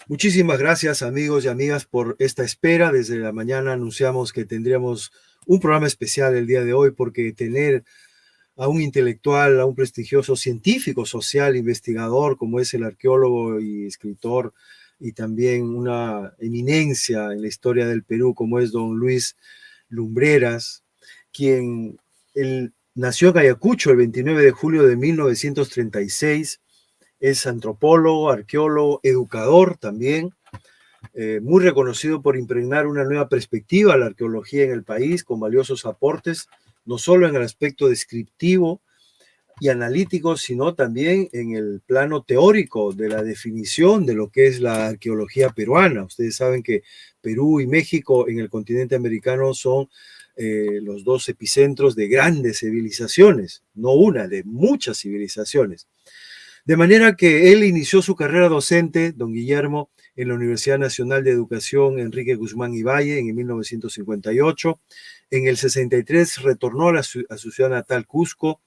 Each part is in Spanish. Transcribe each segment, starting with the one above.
Muchísimas gracias, amigos y amigas, por esta espera. Desde la mañana anunciamos que tendríamos un programa especial el día de hoy porque tener a un intelectual, a un prestigioso científico social, investigador, como es el arqueólogo y escritor, y también una eminencia en la historia del Perú, como es don Luis Lumbreras, quien nació en Ayacucho el 29 de julio de 1936. Es antropólogo, arqueólogo, educador también, muy reconocido por impregnar una nueva perspectiva a la arqueología en el país, con valiosos aportes, no solo en el aspecto descriptivo y analítico, sino también en el plano teórico de la definición de lo que es la arqueología peruana. Ustedes saben que Perú y México en el continente americano son los dos epicentros de grandes civilizaciones, no una, de muchas civilizaciones. De manera que él inició su carrera docente, don Guillermo, en la Universidad Nacional de Educación Enrique Guzmán y Valle en 1958. En el 63 retornó a su ciudad natal Cusco,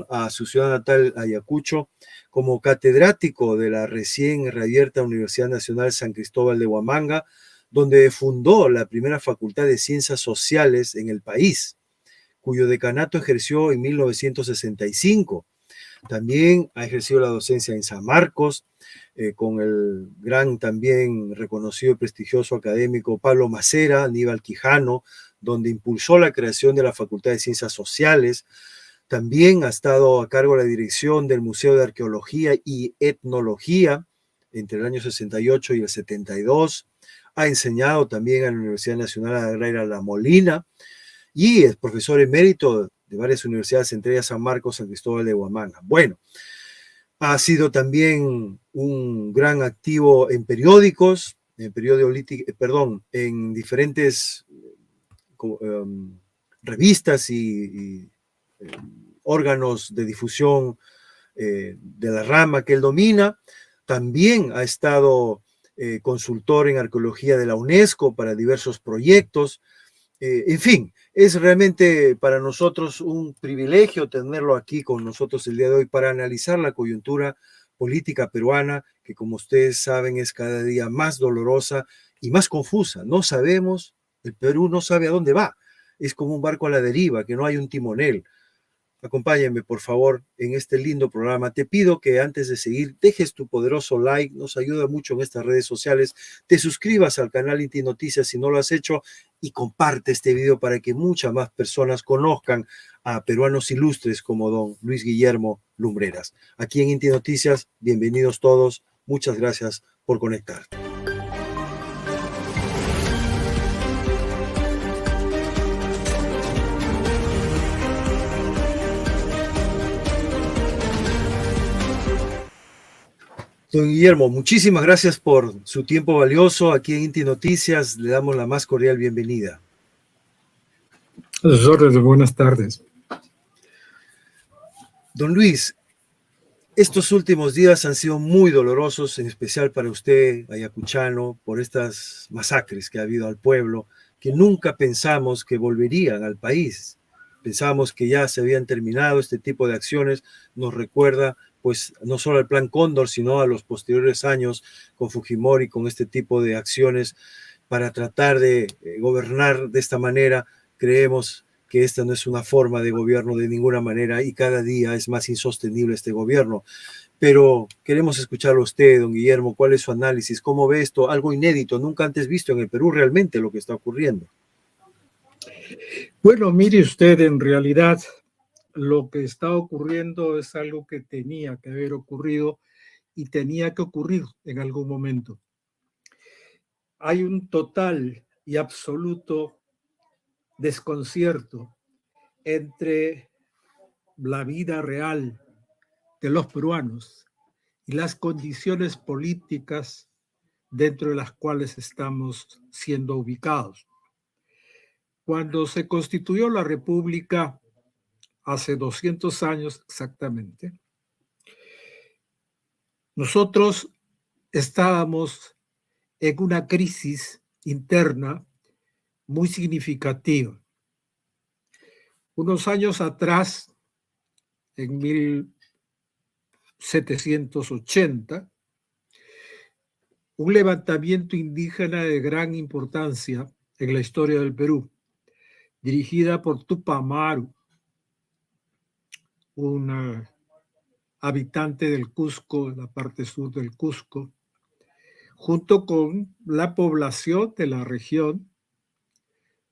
a su ciudad natal Ayacucho, como catedrático de la recién reabierta Universidad Nacional San Cristóbal de Huamanga, donde fundó la primera Facultad de Ciencias Sociales en el país, cuyo decanato ejerció en 1965. También ha ejercido la docencia en San Marcos, con el gran también reconocido y prestigioso académico Pablo Macera, Aníbal Quijano, donde impulsó la creación de la Facultad de Ciencias Sociales. También ha estado a cargo de la dirección del Museo de Arqueología y Etnología entre el año 68 y el 72. Ha enseñado también en la Universidad Nacional Agraria La Molina y es profesor emérito de varias universidades, entre ellas San Marcos, San Cristóbal de Huamanga. Bueno, ha sido también un gran activo en periódicos, en diferentes revistas y órganos de difusión de la rama que él domina. También ha estado consultor en arqueología de la UNESCO para diversos proyectos. En fin, es realmente para nosotros un privilegio tenerlo aquí con nosotros el día de hoy para analizar la coyuntura política peruana, que como ustedes saben es cada día más dolorosa y más confusa. No sabemos, el Perú no sabe a dónde va. Es como un barco a la deriva, que no hay un timonel. Acompáñenme, por favor, en este lindo programa. Te pido que antes de seguir dejes tu poderoso like, nos ayuda mucho en estas redes sociales. Te suscribas al canal Inti Noticias si no lo has hecho y comparte este video para que muchas más personas conozcan a peruanos ilustres como don Luis Guillermo Lumbreras. Aquí en Inti Noticias, bienvenidos todos. Muchas gracias por conectarte. Don Guillermo, muchísimas gracias por su tiempo valioso. Aquí en Inti Noticias le damos la más cordial bienvenida. Buenas tardes. Don Luis, estos últimos días han sido muy dolorosos, en especial para usted, ayacuchano, por estas masacres que ha habido al pueblo, que nunca pensamos que volverían al país. Pensábamos que ya se habían terminado este tipo de acciones. Nos recuerda, pues, no solo al Plan Cóndor, sino a los posteriores años con Fujimori, con este tipo de acciones para tratar de gobernar de esta manera. Creemos que esta no es una forma de gobierno de ninguna manera y cada día es más insostenible este gobierno. Pero queremos escucharlo a usted, don Guillermo, cuál es su análisis, cómo ve esto, algo inédito, nunca antes visto en el Perú realmente lo que está ocurriendo. Bueno, mire usted, en realidad lo que está ocurriendo es algo que tenía que haber ocurrido y tenía que ocurrir en algún momento. Hay un total y absoluto desconcierto entre la vida real de los peruanos y las condiciones políticas dentro de las cuales estamos siendo ubicados. Cuando se constituyó la República, hace 200 años exactamente, nosotros estábamos en una crisis interna muy significativa. Unos años atrás, en 1780, un levantamiento indígena de gran importancia en la historia del Perú, dirigida por Tupac Amaru, un habitante del Cusco, en la parte sur del Cusco, junto con la población de la región,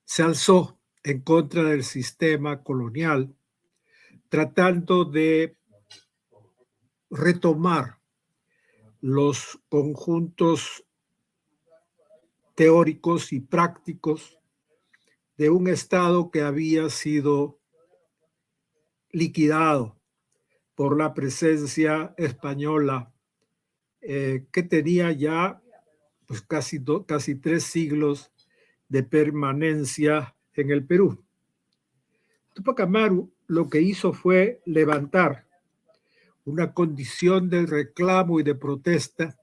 se alzó en contra del sistema colonial, tratando de retomar los conjuntos teóricos y prácticos de un Estado que había sido liquidado por la presencia española, que tenía ya pues, casi 3 siglos de permanencia en el Perú. Tupac Amaru lo que hizo fue levantar una condición de reclamo y de protesta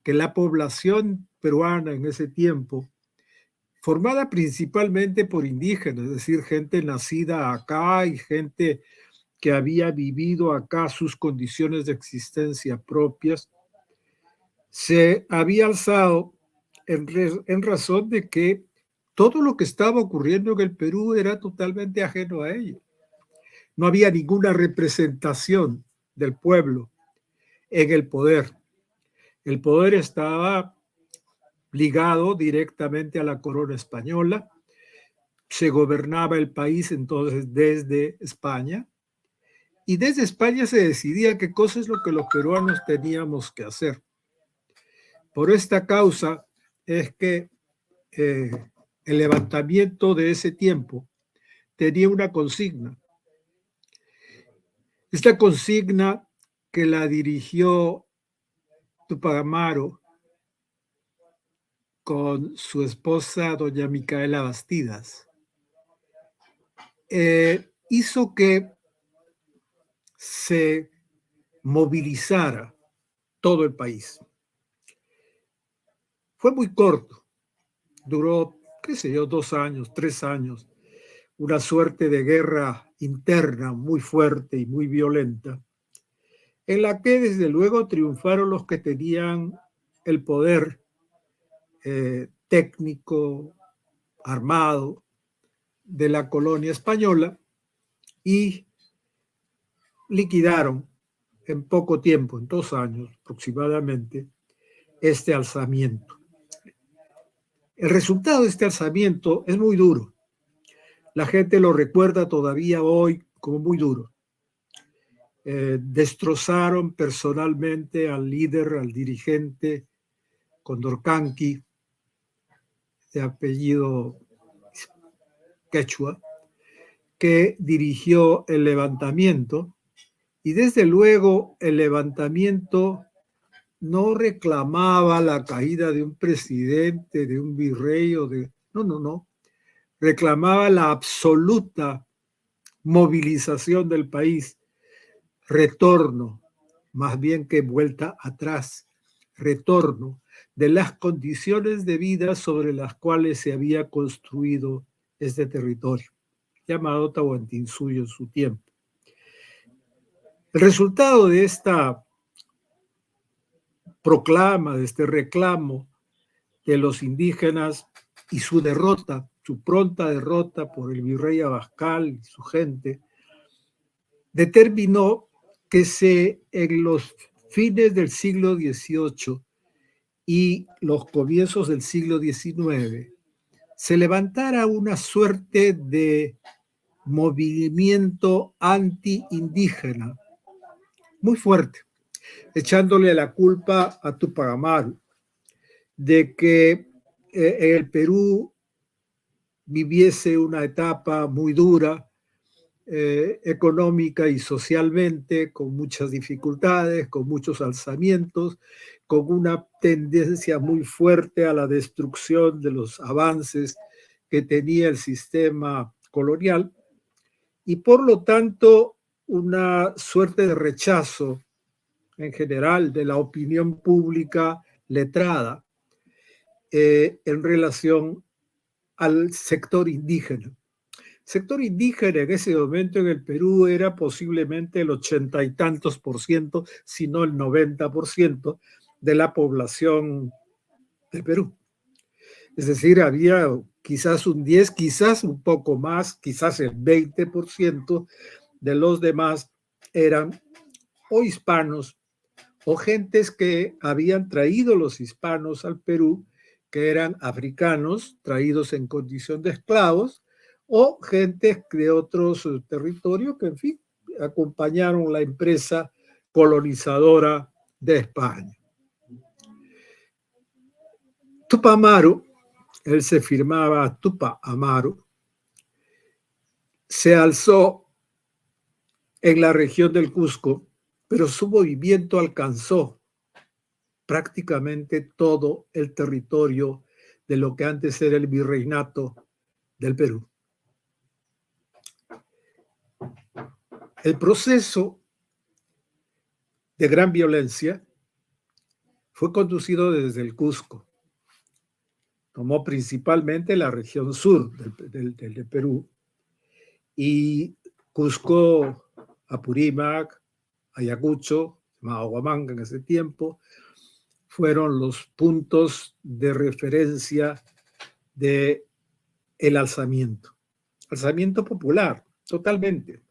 que la población peruana en ese tiempo, formada principalmente por indígenas, es decir, gente nacida acá y gente que había vivido acá sus condiciones de existencia propias, se había alzado en razón de que todo lo que estaba ocurriendo en el Perú era totalmente ajeno a ello. No había ninguna representación del pueblo en el poder. El poder estaba ligado directamente a la corona española. Se gobernaba el país entonces desde España. Y desde España se decidía qué cosa es lo que los peruanos teníamos que hacer. Por esta causa es que el levantamiento de ese tiempo tenía una consigna. Esta consigna que la dirigió Tupac Amaru con su esposa, doña Micaela Bastidas, hizo que se movilizara todo el país. Fue muy corto, duró, 2 años, 3 años, una suerte de guerra interna muy fuerte y muy violenta, en la que desde luego triunfaron los que tenían el poder técnico, armado de la colonia española y liquidaron en poco tiempo, en 2 años aproximadamente, este alzamiento. El resultado de este alzamiento es muy duro. La gente lo recuerda todavía hoy como muy duro. Destrozaron personalmente al líder, al dirigente Condorcanqui, de apellido quechua, que dirigió el levantamiento, y desde luego el levantamiento no reclamaba la caída de un presidente, de un virrey o de... No. Reclamaba la absoluta movilización del país, retorno, más bien que vuelta atrás, retorno de las condiciones de vida sobre las cuales se había construido este territorio, llamado Tahuantinsuyo en su tiempo. El resultado de esta proclama, de este reclamo de los indígenas y su derrota, su pronta derrota por el virrey Abascal y su gente, determinó que en los fines del siglo XVIII y los comienzos del siglo XIX se levantara una suerte de movimiento anti-indígena muy fuerte, echándole la culpa a Tupac Amaru de que en el Perú viviese una etapa muy dura, económica y socialmente, con muchas dificultades, con muchos alzamientos, con una tendencia muy fuerte a la destrucción de los avances que tenía el sistema colonial, y por lo tanto una suerte de rechazo en general de la opinión pública letrada en relación al sector indígena. El sector indígena en ese momento en el Perú era posiblemente el 80 y tantos %, si no el 90% de la población del Perú. Es decir, había quizás un 10, quizás un poco más, quizás el 20% de los demás eran o hispanos o gentes que habían traído los hispanos al Perú, que eran africanos traídos en condición de esclavos, o gentes de otros territorios que, en fin, acompañaron la empresa colonizadora de España. Tupac Amaru, él se firmaba Tupac Amaru, se alzó en la región del Cusco, pero su movimiento alcanzó prácticamente todo el territorio de lo que antes era el virreinato del Perú. El proceso de gran violencia fue conducido desde el Cusco. Tomó principalmente la región sur del Perú y Cusco, Apurímac, Ayacucho, Huamanga en ese tiempo, fueron los puntos de referencia del alzamiento popular, totalmente.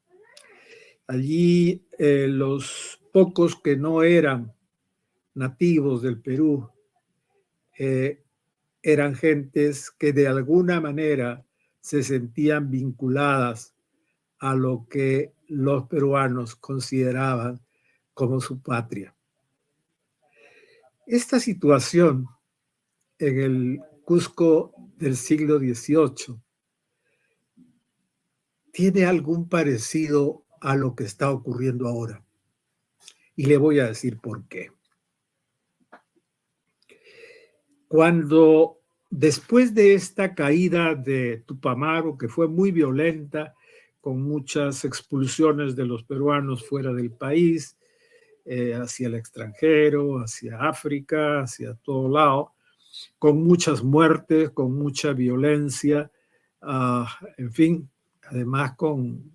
Allí los pocos que no eran nativos del Perú eran gentes que de alguna manera se sentían vinculadas a lo que los peruanos consideraban como su patria. Esta situación en el Cusco del siglo XVIII tiene algún parecido a lo que está ocurriendo ahora. Y le voy a decir por qué. Cuando después de esta caída de Tupac Amaru, que fue muy violenta, con muchas expulsiones de los peruanos fuera del país, hacia el extranjero, hacia África, hacia todo lado, con muchas muertes, con mucha violencia, en fin, además con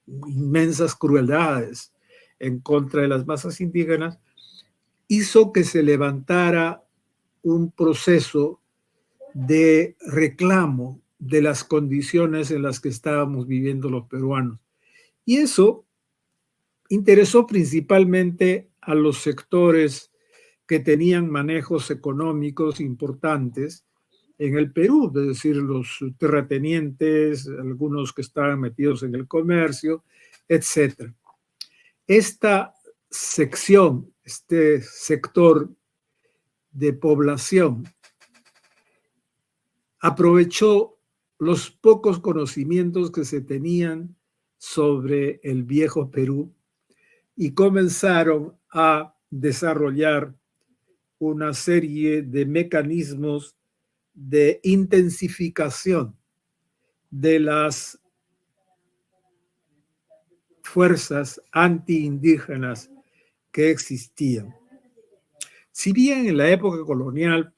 inmensas crueldades en contra de las masas indígenas, hizo que se levantara un proceso de reclamo de las condiciones en las que estábamos viviendo los peruanos. Y eso interesó principalmente a los sectores que tenían manejos económicos importantes en el Perú, es decir, los terratenientes, algunos que estaban metidos en el comercio, etc. Esta sección, este sector de población, aprovechó los pocos conocimientos que se tenían sobre el viejo Perú y comenzaron a desarrollar una serie de mecanismos de intensificación de las fuerzas antiindígenas que existían. Si bien en la época colonial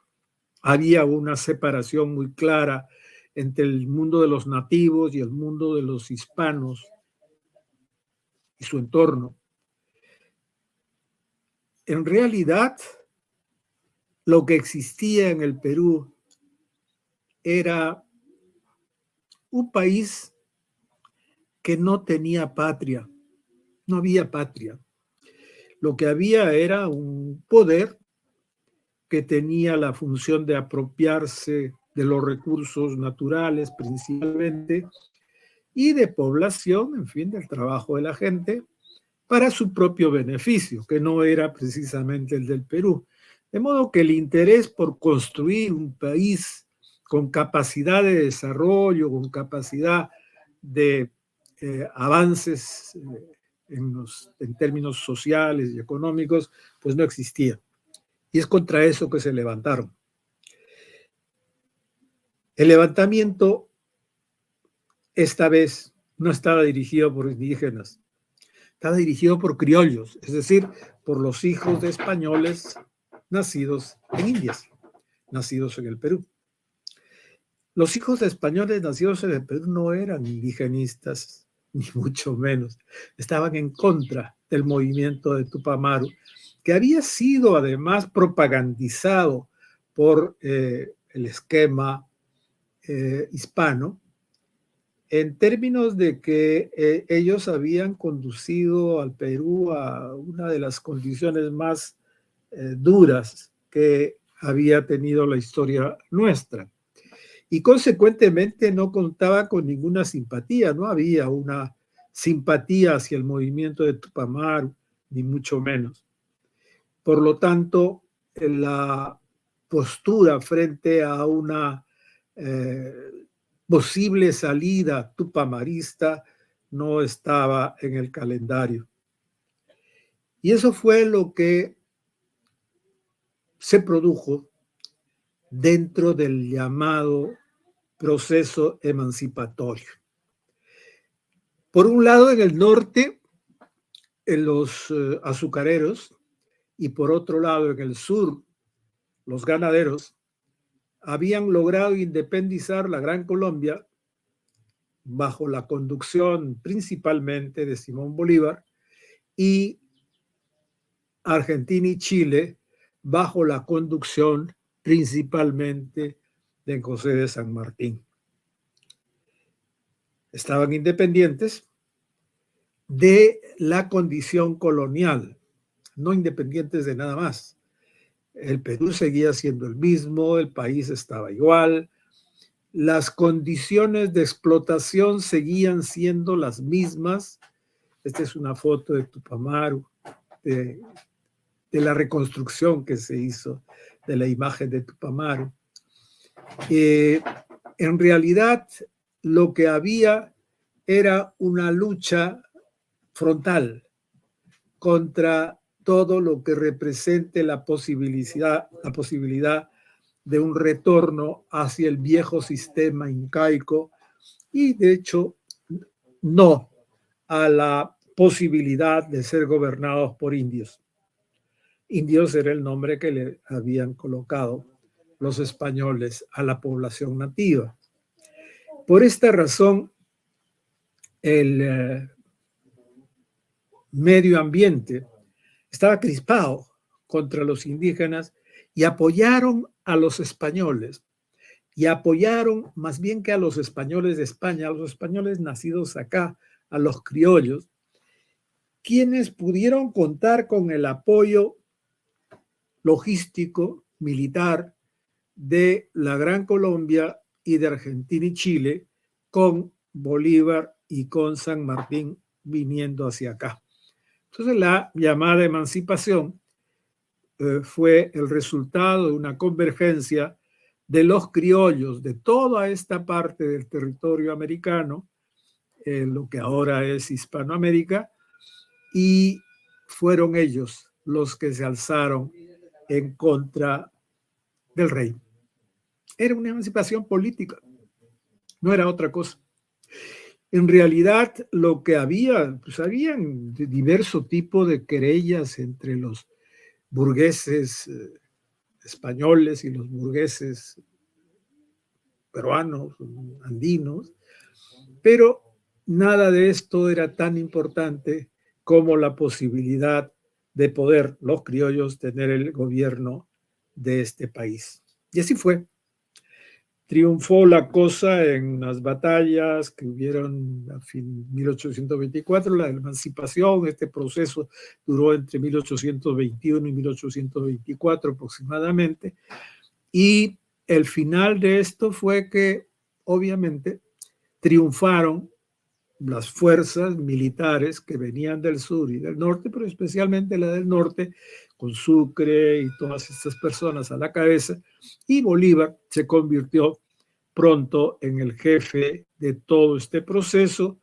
había una separación muy clara entre el mundo de los nativos y el mundo de los hispanos y su entorno, en realidad lo que existía en el Perú era un país que no tenía patria, no había patria. Lo que había era un poder que tenía la función de apropiarse de los recursos naturales principalmente y de población, en fin, del trabajo de la gente para su propio beneficio, que no era precisamente el del Perú. De modo que el interés por construir un país con capacidad de desarrollo, con capacidad de avances en términos sociales y económicos, pues no existía. Y es contra eso que se levantaron. El levantamiento esta vez no estaba dirigido por indígenas, estaba dirigido por criollos, es decir, por los hijos de españoles nacidos en Indias, nacidos en el Perú. Los hijos de españoles nacidos en el Perú no eran indigenistas, ni mucho menos. Estaban en contra del movimiento de Tupac Amaru, que había sido además propagandizado por el esquema hispano, en términos de que ellos habían conducido al Perú a una de las condiciones más duras que había tenido la historia nuestra. Y consecuentemente no contaba con ninguna simpatía, no había una simpatía hacia el movimiento de Tupamaru, ni mucho menos. Por lo tanto, la postura frente a una posible salida tupamarista no estaba en el calendario. Y eso fue lo que se produjo dentro del llamado proceso emancipatorio. Por un lado, en el norte, en los azucareros, y por otro lado, en el sur, los ganaderos, habían logrado independizar la Gran Colombia bajo la conducción principalmente de Simón Bolívar, y Argentina y Chile bajo la conducción principalmente de José de San Martín. Estaban independientes de la condición colonial, no independientes de nada más. El Perú seguía siendo el mismo, el país estaba igual, las condiciones de explotación seguían siendo las mismas. Esta es una foto de Tupamaru, de la reconstrucción que se hizo de la imagen de Tupamaru. En realidad, lo que había era una lucha frontal contra todo lo que represente la posibilidad de un retorno hacia el viejo sistema incaico y, de hecho, no a la posibilidad de ser gobernados por indios. Indios era el nombre que le habían colocado los españoles a la población nativa. Por esta razón, el medio ambiente estaba crispado contra los indígenas y apoyaron a los españoles, y apoyaron más bien que a los españoles de España, a los españoles nacidos acá, a los criollos, quienes pudieron contar con el apoyo logístico, militar, de la Gran Colombia y de Argentina y Chile, con Bolívar y con San Martín viniendo hacia acá. Entonces la llamada emancipación fue el resultado de una convergencia de los criollos de toda esta parte del territorio americano, lo que ahora es Hispanoamérica, y fueron ellos los que se alzaron en contra del rey. Era una emancipación política, no era otra cosa. En realidad, lo que había, pues habían diverso tipo de querellas entre los burgueses españoles y los burgueses peruanos, andinos, pero nada de esto era tan importante como la posibilidad de poder los criollos tener el gobierno de este país. Y así fue. Triunfó la cosa en las batallas que hubieron a fin de 1824, la emancipación. Este proceso duró entre 1821 y 1824 aproximadamente. Y el final de esto fue que, obviamente, triunfaron las fuerzas militares que venían del sur y del norte, pero especialmente la del norte, con Sucre y todas estas personas a la cabeza, y Bolívar se convirtió pronto en el jefe de todo este proceso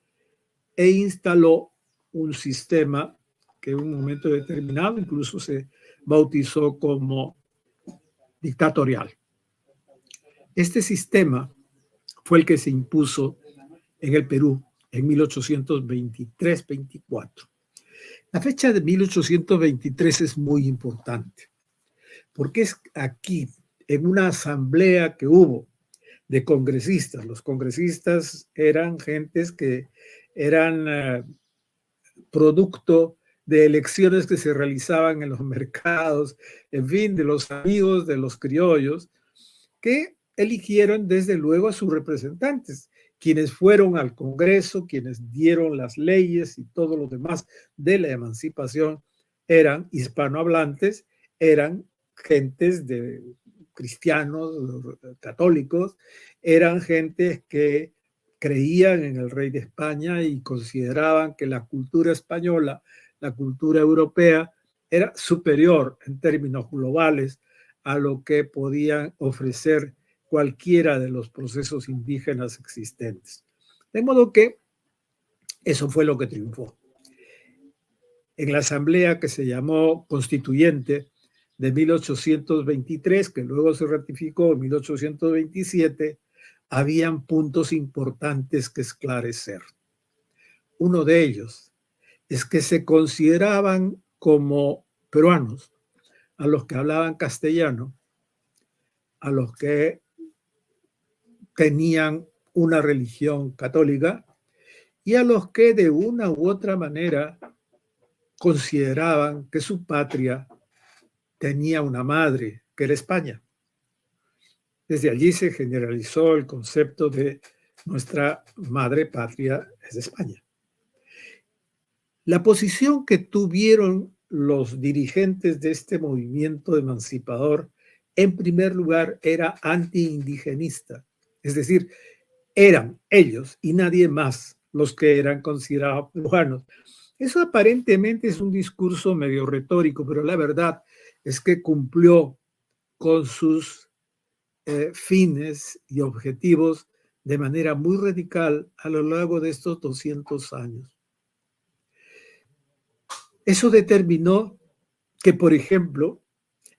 e instaló un sistema que en un momento determinado incluso se bautizó como dictatorial. Este sistema fue el que se impuso en el Perú en 1823-24. La fecha de 1823 es muy importante, porque es aquí, en una asamblea que hubo de congresistas. Los congresistas eran gentes que eran producto de elecciones que se realizaban en los mercados, en fin, de los amigos de los criollos, que eligieron desde luego a sus representantes, quienes fueron al Congreso, quienes dieron las leyes y todo lo demás de la emancipación, eran hispanohablantes, eran gentes de cristianos, católicos, eran gentes que creían en el rey de España y consideraban que la cultura española, la cultura europea, era superior en términos globales a lo que podían ofrecer cualquiera de los procesos indígenas existentes. De modo que eso fue lo que triunfó. En la asamblea que se llamó Constituyente de 1823, que luego se ratificó en 1827, habían puntos importantes que esclarecer. Uno de ellos es que se consideraban como peruanos a los que hablaban castellano, a los que tenían una religión católica y a los que de una u otra manera consideraban que su patria tenía una madre, que era España. Desde allí se generalizó el concepto de nuestra madre patria es España. La posición que tuvieron los dirigentes de este movimiento emancipador, en primer lugar, era anti-indigenista. Es decir, eran ellos y nadie más los que eran considerados peruanos. Eso aparentemente es un discurso medio retórico, pero la verdad es que cumplió con sus fines y objetivos de manera muy radical a lo largo de estos 200 años. Eso determinó que, por ejemplo,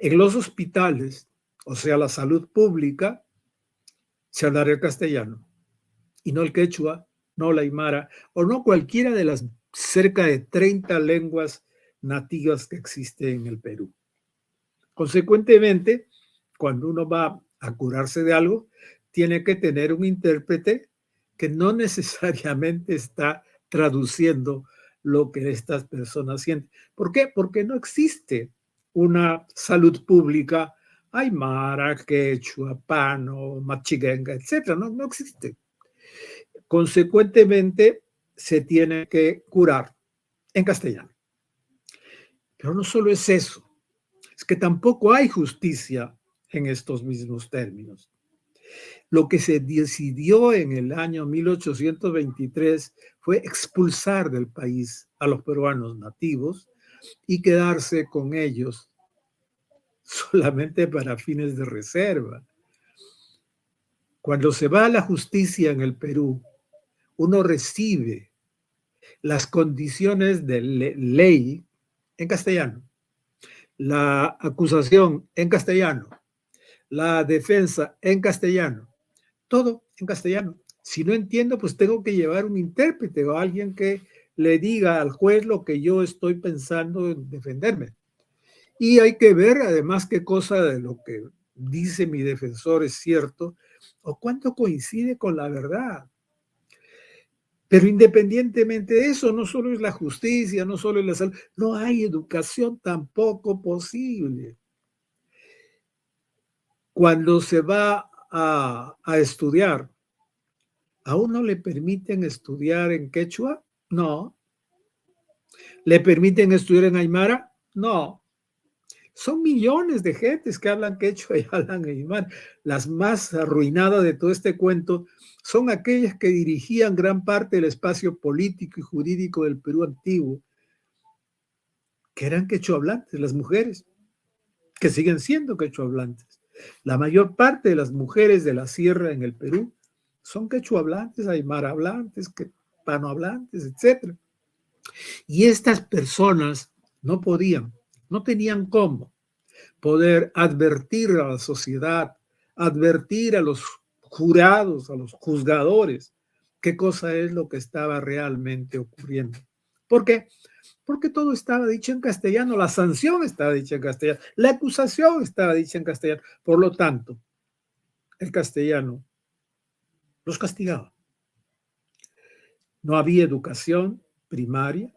en los hospitales, o sea, la salud pública, se hablara el castellano y no el quechua, no la aymara, o no cualquiera de las cerca de 30 lenguas nativas que existen en el Perú. Consecuentemente, cuando uno va a curarse de algo, tiene que tener un intérprete que no necesariamente está traduciendo lo que estas personas sienten. ¿Por qué? Porque no existe una salud pública aymara, quechua, pano, machiguenga, etc. No existe. Consecuentemente, se tiene que curar en castellano. Pero no solo es eso, es que tampoco hay justicia en estos mismos términos. Lo que se decidió en el año 1823 fue expulsar del país a los peruanos nativos y quedarse con ellos solamente para fines de reserva. Cuando se va a la justicia en el Perú, uno recibe las condiciones de ley en castellano, la acusación en castellano, la defensa en castellano, todo en castellano. Si no entiendo, pues tengo que llevar un intérprete o alguien que le diga al juez lo que yo estoy pensando en defenderme. Y hay que ver además qué cosa de lo que dice mi defensor es cierto o cuánto coincide con la verdad. Pero independientemente de eso, no solo es la justicia, no solo es la salud, no hay educación tampoco posible. Cuando se va a estudiar, ¿a uno le permiten estudiar en quechua? No. ¿Le permiten estudiar en aymara? No. Son millones de gentes que hablan quechua y hablan aymara. Las más arruinadas de todo este cuento son aquellas que dirigían gran parte del espacio político y jurídico del Perú antiguo, que eran quechua hablantes, las mujeres, que siguen siendo quechua hablantes. La mayor parte de las mujeres de la sierra en el Perú son quechua hablantes, aymara hablantes, pano hablantes, etc. Y estas personas no podían, no tenían cómo poder advertir a la sociedad, advertir a los jurados, a los juzgadores, qué cosa es lo que estaba realmente ocurriendo. ¿Por qué? Porque todo estaba dicho en castellano, la sanción estaba dicha en castellano, la acusación estaba dicha en castellano. Por lo tanto, el castellano los castigaba. No había educación primaria,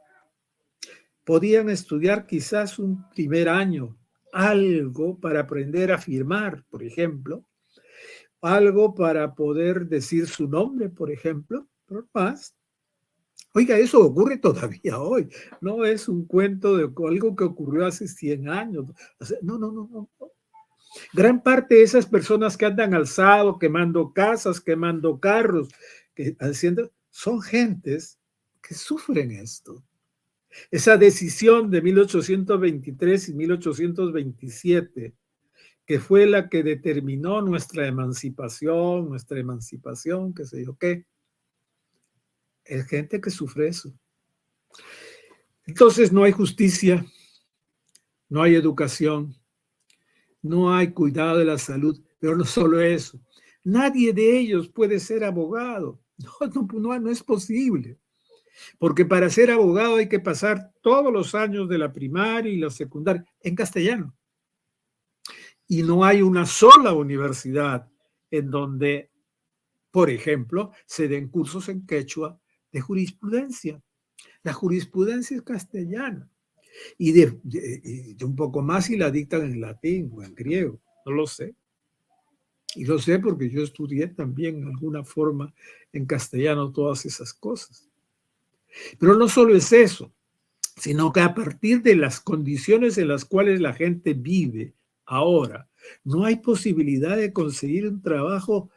podían estudiar quizás un primer año, algo para aprender a firmar, por ejemplo, algo para poder decir su nombre, por ejemplo, pero más. Oiga, eso ocurre todavía hoy, no es un cuento de algo que ocurrió hace 100 años. O sea, no, no, no, no. Gran parte de esas personas que andan alzado, quemando casas, quemando carros, que haciendo, son gentes que sufren esto. Esa decisión de 1823 y 1827, que fue la que determinó nuestra emancipación, qué sé yo qué, es gente que sufre eso. Entonces no hay justicia, no hay educación, no hay cuidado de la salud, pero no solo eso. Nadie de ellos puede ser abogado. No es posible. Porque para ser abogado hay que pasar todos los años de la primaria y la secundaria en castellano. Y no hay una sola universidad en donde, por ejemplo, se den cursos en quechua de jurisprudencia. La jurisprudencia es castellana. Y de un poco más y la dictan en latín o en griego. No lo sé. Y lo sé porque yo estudié también en alguna forma en castellano todas esas cosas. Pero no solo es eso, sino que a partir de las condiciones en las cuales la gente vive ahora, no hay posibilidad de conseguir un trabajo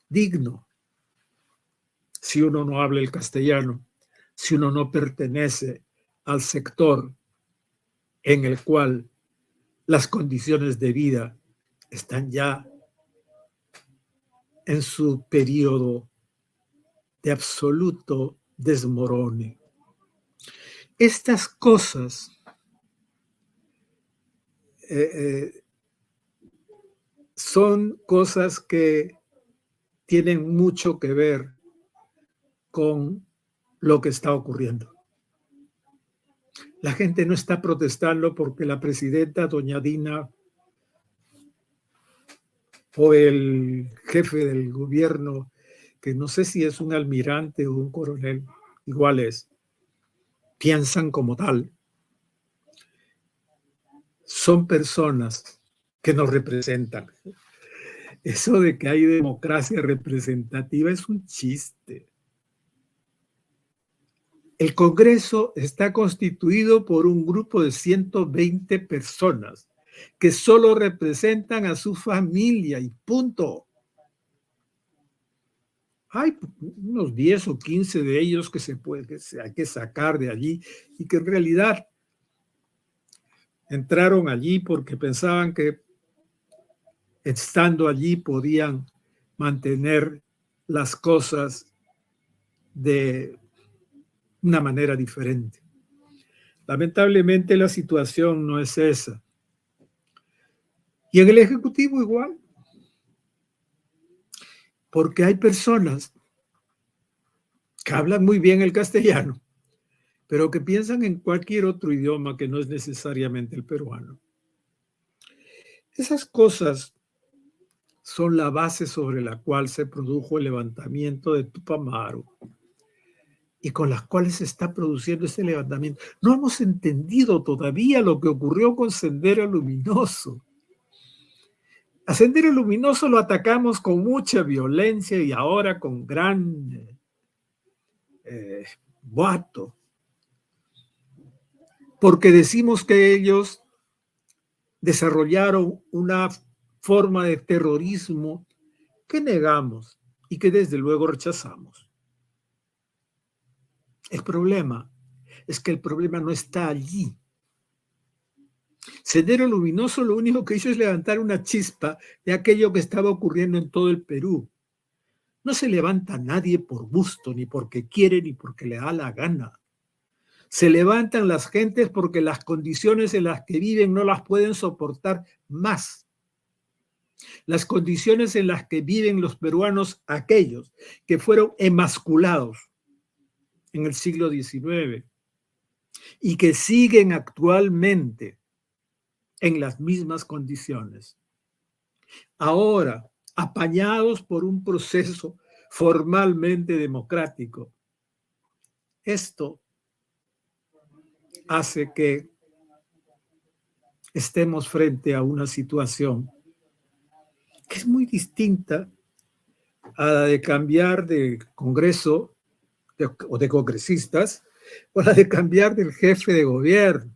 digno si uno no habla el castellano, si uno no pertenece al sector en el cual las condiciones de vida están ya en su periodo de absoluto desmorone. Estas cosas son cosas que tienen mucho que ver con lo que está ocurriendo. La gente no está protestando porque la presidenta, doña Dina, o el jefe del gobierno, que no sé si es un almirante o un coronel, igual es, piensan como tal. Son personas que nos representan. Eso de que hay democracia representativa es un chiste. El Congreso está constituido por un grupo de 120 personas que solo representan a su familia y punto. Hay unos 10 o 15 de ellos que hay que sacar de allí y que en realidad entraron allí porque pensaban que estando allí podían mantener las cosas de una manera diferente. Lamentablemente la situación no es esa. Y en el Ejecutivo igual. Porque hay personas que hablan muy bien el castellano, pero que piensan en cualquier otro idioma que no es necesariamente el peruano. Esas cosas son la base sobre la cual se produjo el levantamiento de Tupamaru y con las cuales se está produciendo este levantamiento. No hemos entendido todavía lo que ocurrió con Sendero Luminoso. A Sendero Luminoso lo atacamos con mucha violencia y ahora con gran boato, porque decimos que ellos desarrollaron una forma de terrorismo que negamos y que desde luego rechazamos. El problema es que el problema no está allí. Sendero Luminoso lo único que hizo es levantar una chispa de aquello que estaba ocurriendo en todo el Perú. No se levanta nadie por gusto, ni porque quiere, ni porque le da la gana. Se levantan las gentes porque las condiciones en las que viven no las pueden soportar más. Las condiciones en las que viven los peruanos, aquellos que fueron emasculados en el siglo XIX y que siguen actualmente en las mismas condiciones. Ahora, apañados por un proceso formalmente democrático, esto hace que estemos frente a una situación que es muy distinta a la de cambiar de Congreso o de congresistas o la de cambiar del jefe de gobierno.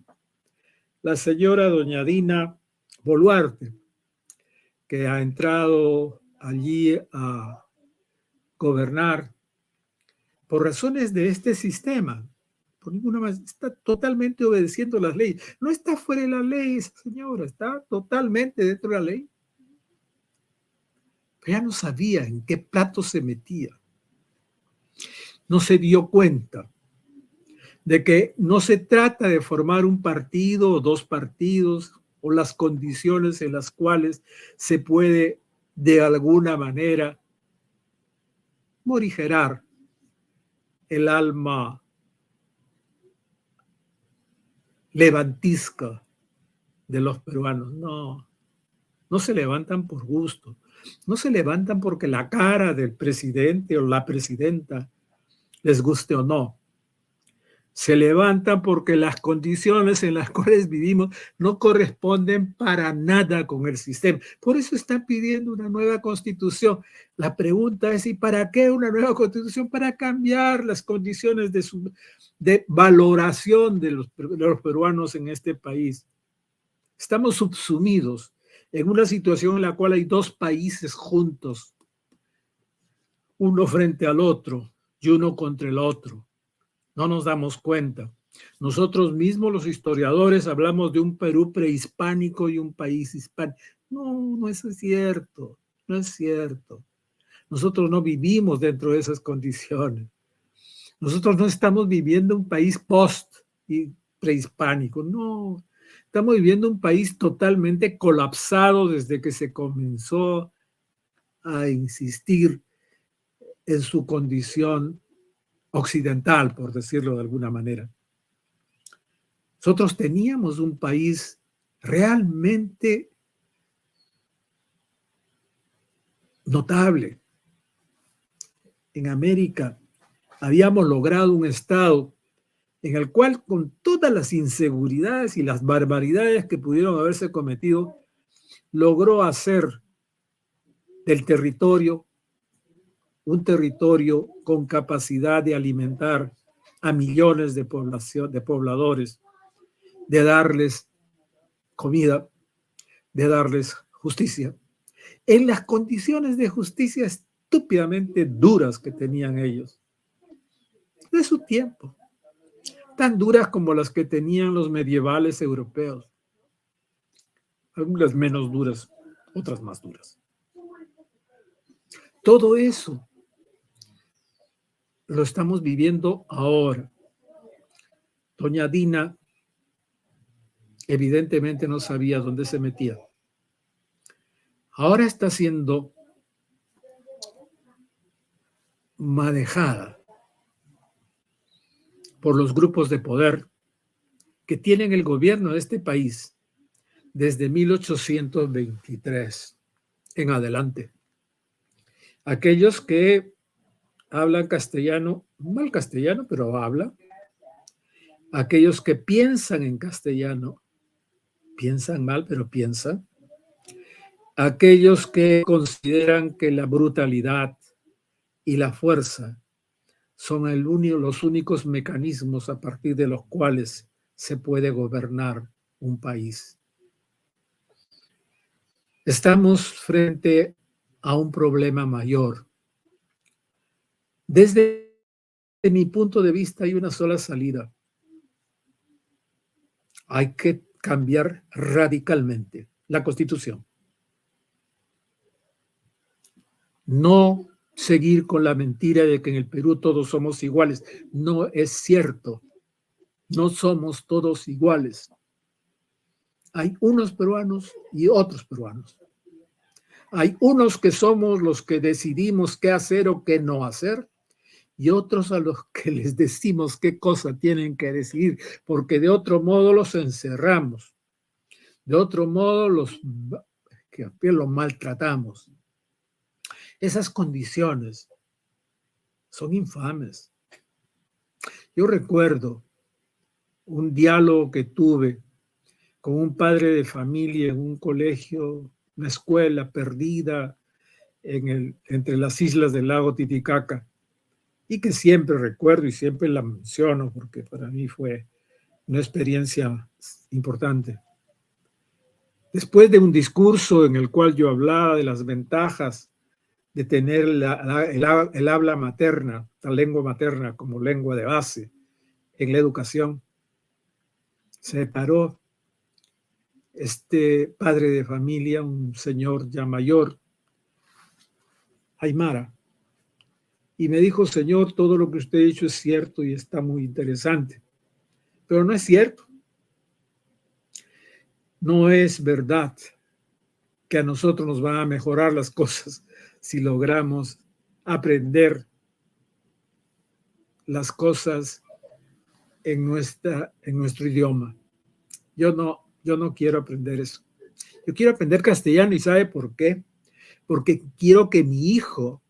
La señora doña Dina Boluarte, que ha entrado allí a gobernar por razones de este sistema, por ninguna más, está totalmente obedeciendo las leyes. No está fuera de la ley esa señora, está totalmente dentro de la ley. Pero ya no sabía en qué plato se metía. No se dio cuenta de que no se trata de formar un partido o dos partidos o las condiciones en las cuales se puede de alguna manera morigerar el alma levantisca de los peruanos. No, no se levantan por gusto, no se levantan porque la cara del presidente o la presidenta les guste o no. Se levantan porque las condiciones en las cuales vivimos no corresponden para nada con el sistema. Por eso están pidiendo una nueva constitución. La pregunta es, ¿y para qué una nueva constitución? Para cambiar las condiciones de valoración de los peruanos en este país. Estamos subsumidos en una situación en la cual hay dos países juntos, uno frente al otro y uno contra el otro. No nos damos cuenta. Nosotros mismos, los historiadores, hablamos de un Perú prehispánico y un país hispánico. No, no es cierto. No es cierto. Nosotros no vivimos dentro de esas condiciones. Nosotros no estamos viviendo un país post y prehispánico. No. Estamos viviendo un país totalmente colapsado desde que se comenzó a insistir en su condición occidental, por decirlo de alguna manera. Nosotros teníamos un país realmente notable. En América habíamos logrado un Estado en el cual, con todas las inseguridades y las barbaridades que pudieron haberse cometido, logró hacer del territorio un territorio con capacidad de alimentar a millones de pobladores, de darles comida, de darles justicia, en las condiciones de justicia estúpidamente duras que tenían ellos, de su tiempo, tan duras como las que tenían los medievales europeos, algunas menos duras, otras más duras. Todo eso lo estamos viviendo ahora. Doña Dina evidentemente no sabía dónde se metía. Ahora está siendo manejada por los grupos de poder que tienen el gobierno de este país desde 1823 en adelante. Aquellos que hablan castellano, mal castellano, pero hablan. Aquellos que piensan en castellano, piensan mal, pero piensan. Aquellos que consideran que la brutalidad y la fuerza son los únicos mecanismos a partir de los cuales se puede gobernar un país. Estamos frente a un problema mayor. Desde mi punto de vista hay una sola salida. Hay que cambiar radicalmente la Constitución. No seguir con la mentira de que en el Perú todos somos iguales. No es cierto. No somos todos iguales. Hay unos peruanos y otros peruanos. Hay unos que somos los que decidimos qué hacer o qué no hacer, y otros a los que les decimos qué cosa tienen que decidir, porque de otro modo los encerramos. De otro modo los maltratamos. Esas condiciones son infames. Yo recuerdo un diálogo que tuve con un padre de familia en un colegio, una escuela perdida entre las islas del lago Titicaca, y que siempre recuerdo y siempre la menciono porque para mí fue una experiencia importante. Después de un discurso en el cual yo hablaba de las ventajas de tener el habla materna, la lengua materna como lengua de base en la educación, se paró este padre de familia, un señor ya mayor, Aymara, y me dijo: señor, todo lo que usted ha dicho es cierto y está muy interesante, pero no es cierto. No es verdad que a nosotros nos van a mejorar las cosas si logramos aprender las cosas en nuestro idioma. Yo no quiero aprender eso. Yo quiero aprender castellano, ¿y sabe por qué? Porque quiero que mi hijo,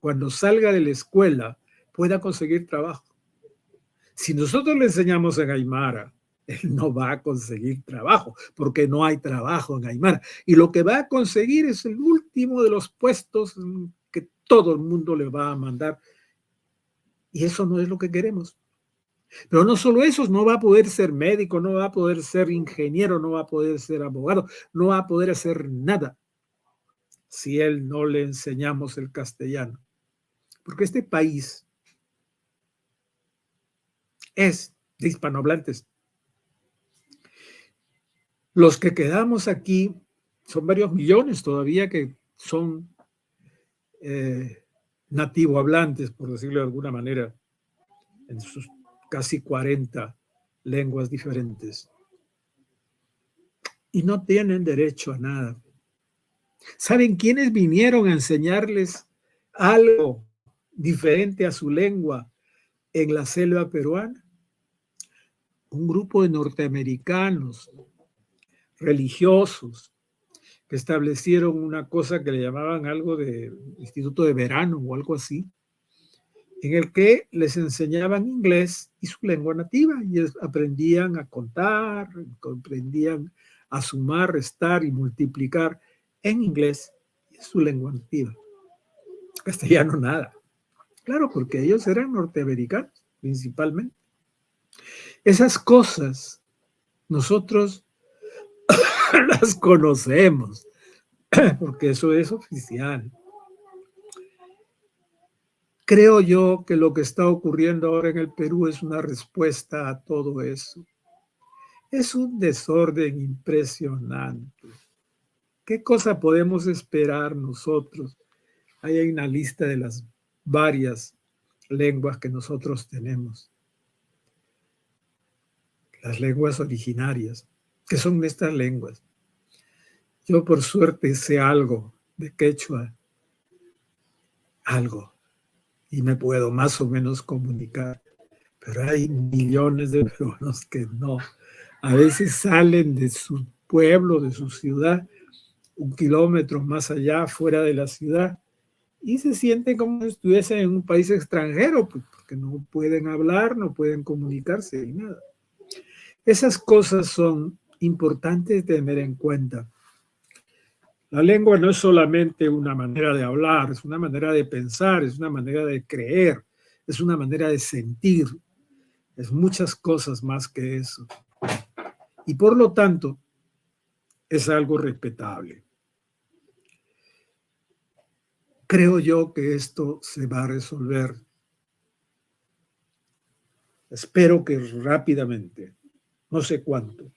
cuando salga de la escuela, pueda conseguir trabajo. Si nosotros le enseñamos en Aymara, él no va a conseguir trabajo, porque no hay trabajo en Aymara. Y lo que va a conseguir es el último de los puestos que todo el mundo le va a mandar. Y eso no es lo que queremos. Pero no solo eso, no va a poder ser médico, no va a poder ser ingeniero, no va a poder ser abogado, no va a poder hacer nada si él no le enseñamos el castellano. Porque este país es de hispanohablantes. Los que quedamos aquí son varios millones todavía que son nativohablantes, por decirlo de alguna manera, en sus casi 40 lenguas diferentes. Y no tienen derecho a nada. ¿Saben quiénes vinieron a enseñarles algo diferente a su lengua en la selva peruana? Un grupo de norteamericanos religiosos que establecieron una cosa que le llamaban algo de instituto de verano o algo así, en el que les enseñaban inglés y su lengua nativa, y aprendían a contar, aprendían a sumar, restar y multiplicar en inglés y su lengua nativa. Castellano nada. Claro, porque ellos eran norteamericanos principalmente. Esas cosas nosotros las conocemos, porque eso es oficial. Creo yo que lo que está ocurriendo ahora en el Perú es una respuesta a todo eso. Es un desorden impresionante. ¿Qué cosa podemos esperar nosotros? Ahí hay una lista de las varias lenguas que nosotros tenemos. Las lenguas originarias, que son estas lenguas. Yo por suerte sé algo de quechua, algo, y me puedo más o menos comunicar, pero hay millones de peruanos que no. A veces salen de su pueblo, de su ciudad, 1 kilómetro más allá, fuera de la ciudad, y se sienten como si estuviesen en un país extranjero, pues, porque no pueden hablar, no pueden comunicarse ni nada. Esas cosas son importantes de tener en cuenta. La lengua no es solamente una manera de hablar, es una manera de pensar, es una manera de creer, es una manera de sentir, es muchas cosas más que eso. Y por lo tanto, es algo respetable. Creo yo que esto se va a resolver. Espero que rápidamente, no sé cuánto.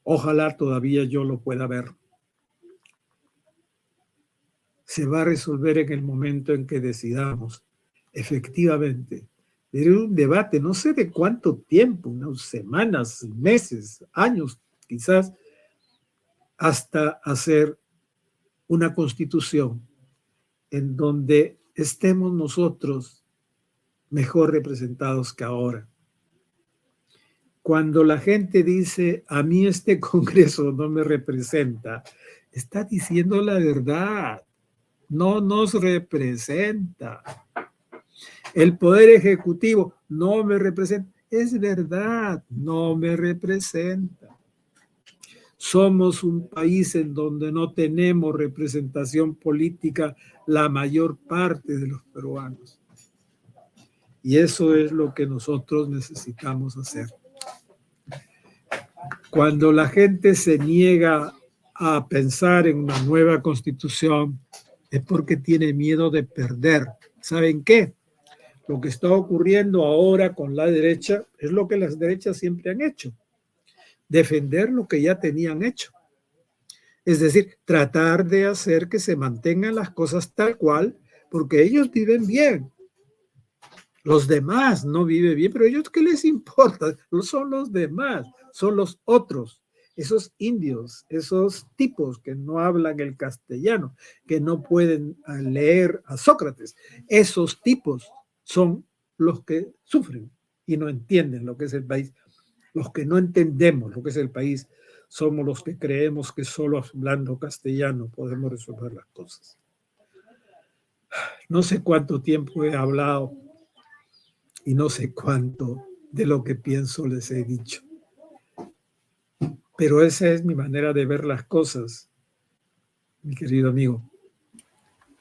Ojalá todavía yo lo pueda ver. Se va a resolver en el momento en que decidamos efectivamente tener un debate, no sé de cuánto tiempo, unas semanas, meses, años, quizás, hasta hacer una constitución en donde estemos nosotros mejor representados que ahora. Cuando la gente dice, a mí este Congreso no me representa, está diciendo la verdad. No nos representa. El Poder Ejecutivo no me representa. Es verdad, no me representa. Somos un país en donde no tenemos representación política la mayor parte de los peruanos. Y eso es lo que nosotros necesitamos hacer. Cuando la gente se niega a pensar en una nueva constitución, es porque tiene miedo de perder. ¿Saben qué? Lo que está ocurriendo ahora con la derecha es lo que las derechas siempre han hecho. Defender lo que ya tenían hecho. Es decir, tratar de hacer que se mantengan las cosas tal cual, porque ellos viven bien. Los demás no viven bien, pero ellos, ¿qué les importa? No son los demás, son los otros. Esos indios, esos tipos que no hablan el castellano, que no pueden leer a Sócrates, esos tipos son los que sufren y no entienden lo que es el país. Los que no entendemos lo que es el país somos los que creemos que solo hablando castellano podemos resolver las cosas. No sé cuánto tiempo he hablado y no sé cuánto de lo que pienso les he dicho. Pero esa es mi manera de ver las cosas, mi querido amigo.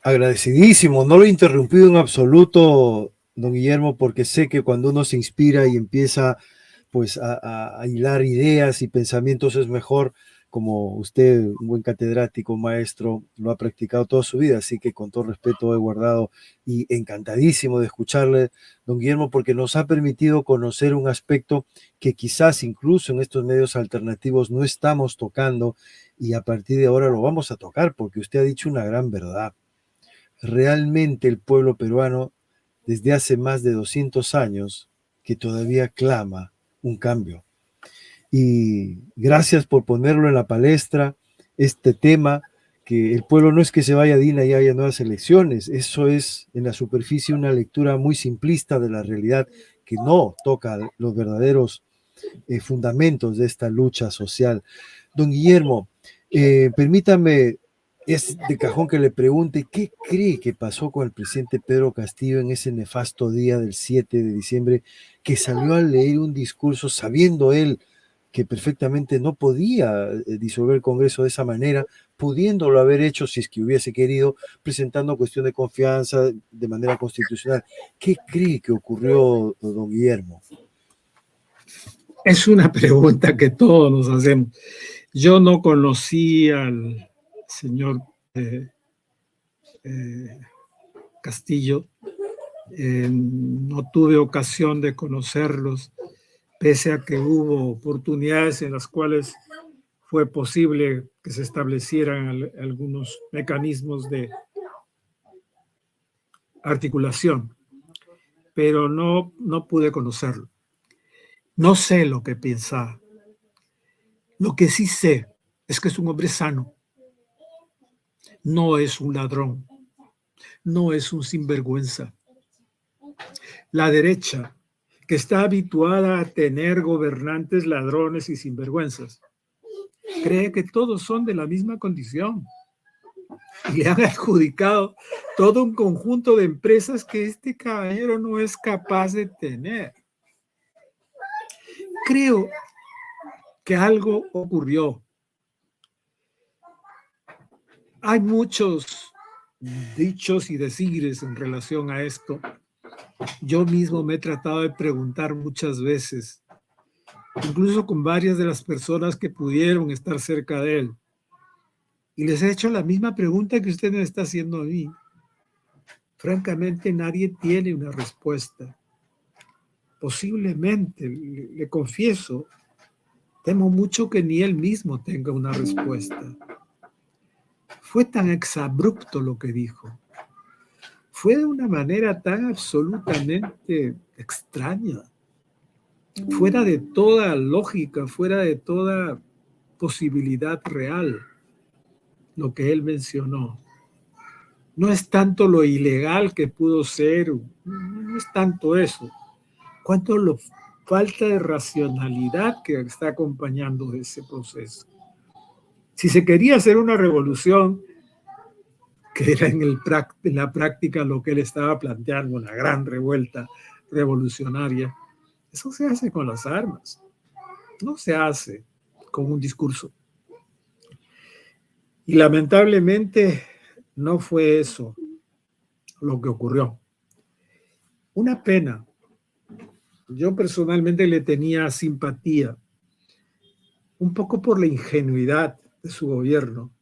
Agradecidísimo, no lo he interrumpido en absoluto, don Guillermo, porque sé que cuando uno se inspira y empieza pues a hilar ideas y pensamientos es mejor, como usted, un buen catedrático, maestro, lo ha practicado toda su vida, así que con todo respeto he guardado y encantadísimo de escucharle, don Guillermo, porque nos ha permitido conocer un aspecto que quizás incluso en estos medios alternativos no estamos tocando y a partir de ahora lo vamos a tocar, porque usted ha dicho una gran verdad. Realmente el pueblo peruano, desde hace más de 200 años, que todavía clama un cambio. Y gracias por ponerlo en la palestra, este tema, que el pueblo no es que se vaya a Dina y haya nuevas elecciones, eso es en la superficie una lectura muy simplista de la realidad que no toca los verdaderos fundamentos de esta lucha social. Don Guillermo, permítame, es de cajón que le pregunte, ¿qué cree que pasó con el presidente Pedro Castillo en ese nefasto día del 7 de diciembre, que salió a leer un discurso sabiendo él que perfectamente no podía disolver el Congreso de esa manera, pudiéndolo haber hecho si es que hubiese querido, presentando cuestión de confianza de manera constitucional? ¿Qué cree que ocurrió, don Guillermo? Es una pregunta que todos nos hacemos. Yo no conocí al señor Castillo, no tuve ocasión de conocerlos, pese a que hubo oportunidades en las cuales fue posible que se establecieran algunos mecanismos de articulación, pero no pude conocerlo. No sé lo que pensaba. Lo que sí sé es que es un hombre sano. No es un ladrón. No es un sinvergüenza. La derecha, que está habituada a tener gobernantes ladrones y sinvergüenzas, cree que todos son de la misma condición y le han adjudicado todo un conjunto de empresas que este caballero no es capaz de tener. Creo que algo ocurrió. Hay muchos dichos y decires en relación a esto. Yo mismo me he tratado de preguntar muchas veces, incluso con varias de las personas que pudieron estar cerca de él. Y les he hecho la misma pregunta que usted me está haciendo a mí. Francamente, nadie tiene una respuesta. Posiblemente, le confieso, temo mucho que ni él mismo tenga una respuesta. Fue tan exabrupto lo que dijo. Fue de una manera tan absolutamente extraña, fuera de toda lógica, fuera de toda posibilidad real, lo que él mencionó. No es tanto lo ilegal que pudo ser, no es tanto eso, cuanto la falta de racionalidad que está acompañando ese proceso. Si se quería hacer una revolución, que era en la práctica lo que él estaba planteando, una gran revuelta revolucionaria, Eso se hace con las armas, no se hace con un discurso. Y lamentablemente no fue eso lo que ocurrió. Una pena. Yo personalmente le tenía simpatía, un poco por la ingenuidad de su gobierno,